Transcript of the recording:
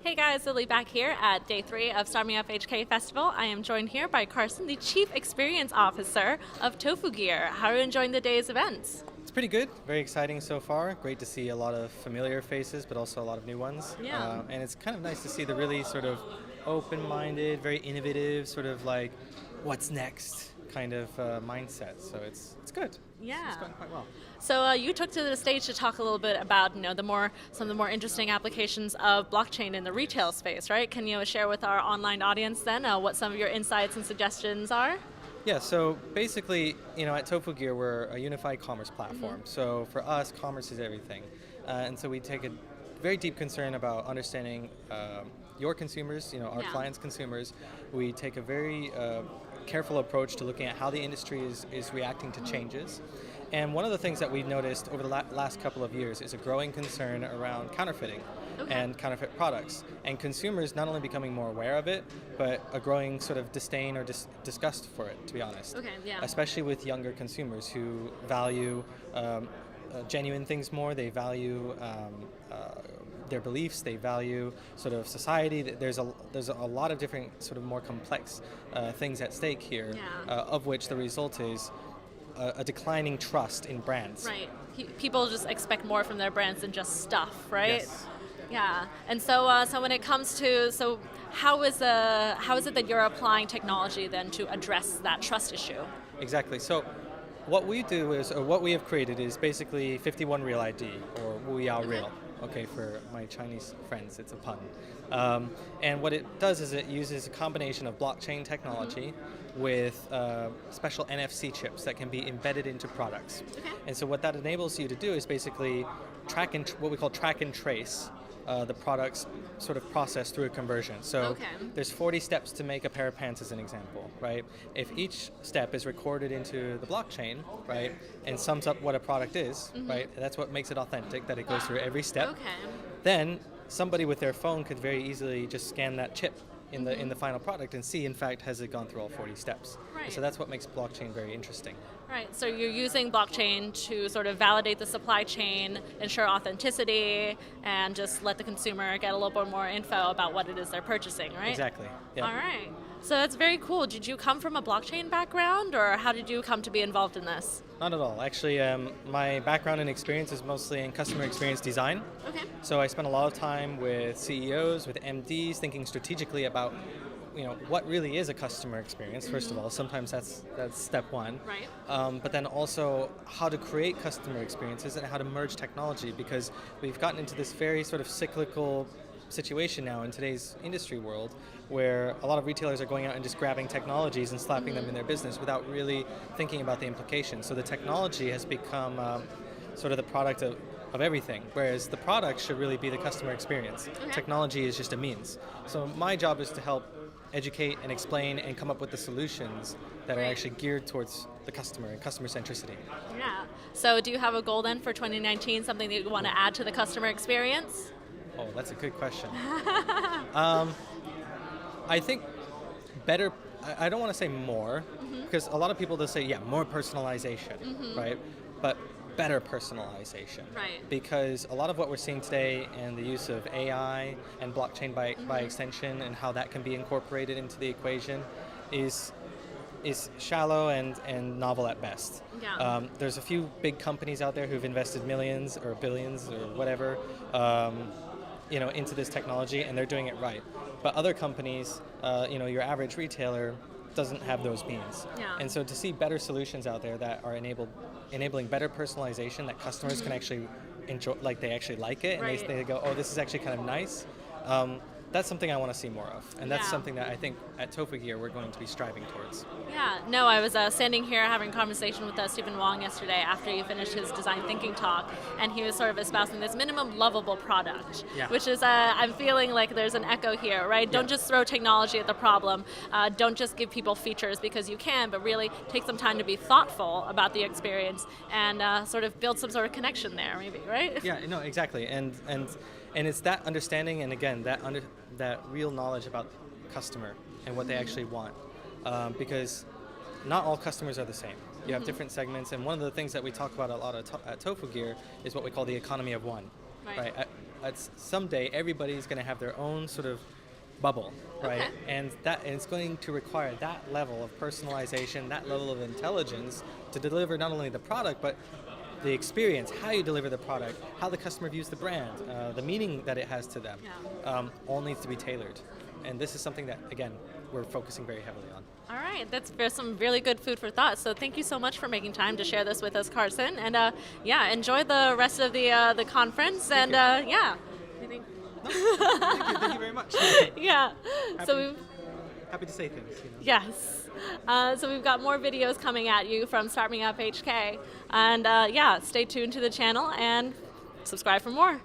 Hey guys, Lily back here at day 3 of McKelvey Festival. I am joined here by Carson, the Chief Experience Officer of Tofugear. How are you enjoying the day's events? It's pretty good, very exciting so far. Great to see a lot of familiar faces, but also a lot of new ones. Yeah. And it's kind of nice to see the really sort of open-minded, very innovative, sort of like, what's next kind of mindset. So it's good. Yeah. It's going quite well. So you took to the stage to talk a little bit about some of the more interesting applications of blockchain in the retail space, right? Can you share with our online audience then what some of your insights and suggestions are? Yeah, so basically, at Tofugear, we're a unified commerce platform. Mm-hmm. So for us, commerce is everything. And so we take a very deep concern about understanding your consumers, our clients' consumers. We take a very careful approach to looking at how the industry is reacting to changes. And one of the things that we've noticed over the last couple of years is a growing concern around counterfeiting and counterfeit products. And consumers not only becoming more aware of it, but a growing sort of disdain or disgust for it, to be honest. Okay, yeah. Especially with younger consumers who value genuine things more. They value their beliefs, they value sort of society. There's a lot of different sort of more complex things at stake here, of which the result is a declining trust in brands. Right. People just expect more from their brands than just stuff, right? Yes. Yeah. And so when it comes to, how is it that you're applying technology then to address that trust issue? Exactly. So what we do is, or what we have created is basically 51 Real ID, or We Are Real. Okay, for my Chinese friends, it's a pun. And what it does is it uses a combination of blockchain technology with special NFC chips that can be embedded into products. Okay. And so what that enables you to do is basically what we call track and trace the product's sort of process through a conversion. So there's 40 steps to make a pair of pants as an example, right? If each step is recorded into the blockchain, right, and sums up what a product is, right, that's what makes it authentic, that it goes through every step. Then somebody with their phone could very easily just scan that chip in the final product and see, in fact, has it gone through all 40 steps. Right. So that's what makes blockchain very interesting. Right, so you're using blockchain to sort of validate the supply chain, ensure authenticity, and just let the consumer get a little bit more info about what it is they're purchasing, right? Exactly. Yeah. All right. So that's very cool. Did you come from a blockchain background, or how did you come to be involved in this? Not at all. Actually, my background and experience is mostly in customer experience design. Okay. So I spent a lot of time with CEOs, with MDs, thinking strategically about what really is a customer experience. First of all, sometimes that's step one. Right. But then also how to create customer experiences and how to merge technology, because we've gotten into this very sort of cyclical situation now in today's industry world, where a lot of retailers are going out and just grabbing technologies and slapping them in their business without really thinking about the implications. So the technology has become sort of the product of everything, whereas the product should really be the customer experience. Technology is just a means. So my job is to help educate and explain and come up with the solutions that are actually geared towards the customer and customer centricity. Yeah. So do you have a goal then for 2019, something that you want to add to the customer experience? Oh, that's a good question. I think better, I don't want to say more, because a lot of people, they'll say, yeah, more personalization, right? But better personalization. Right. Because a lot of what we're seeing today and the use of AI and blockchain by extension and how that can be incorporated into the equation is shallow and novel at best. Yeah. There's a few big companies out there who've invested millions or billions or whatever into this technology, and they're doing it right. But other companies, your average retailer, doesn't have those means. Yeah. And so to see better solutions out there that are enabling better personalization that customers can actually enjoy, like they actually like it, and they go, oh, this is actually kind of nice. That's something I want to see more of, and that's something that I think at Tofugear we're going to be striving towards. Yeah, no, I was standing here having a conversation with Stephen Wong yesterday after he finished his design thinking talk, and he was sort of espousing this minimum lovable product, which is, I'm feeling like there's an echo here, right? Don't just throw technology at the problem. Don't just give people features because you can, but really take some time to be thoughtful about the experience and sort of build some sort of connection there, maybe, right? Yeah, no, exactly, and it's that understanding, and again, that real knowledge about customer and what they actually want, because not all customers are the same. You have different segments, and one of the things that we talk about a lot at Tofugear is what we call the economy of one. Right? someday everybody's going to have their own sort of bubble, right? Okay. And it's going to require that level of personalization, that level of intelligence to deliver not only the product, but the experience, how you deliver the product, how the customer views the brand, the meaning that it has to them, all needs to be tailored. And this is something that, again, we're focusing very heavily on. All right, there's some really good food for thought. So thank you so much for making time to share this with us, Carson. And enjoy the rest of the conference. And Thank you very much. Yeah. Happy to say things. Yes. So we've got more videos coming at you from Start Me Up HK. And stay tuned to the channel and subscribe for more.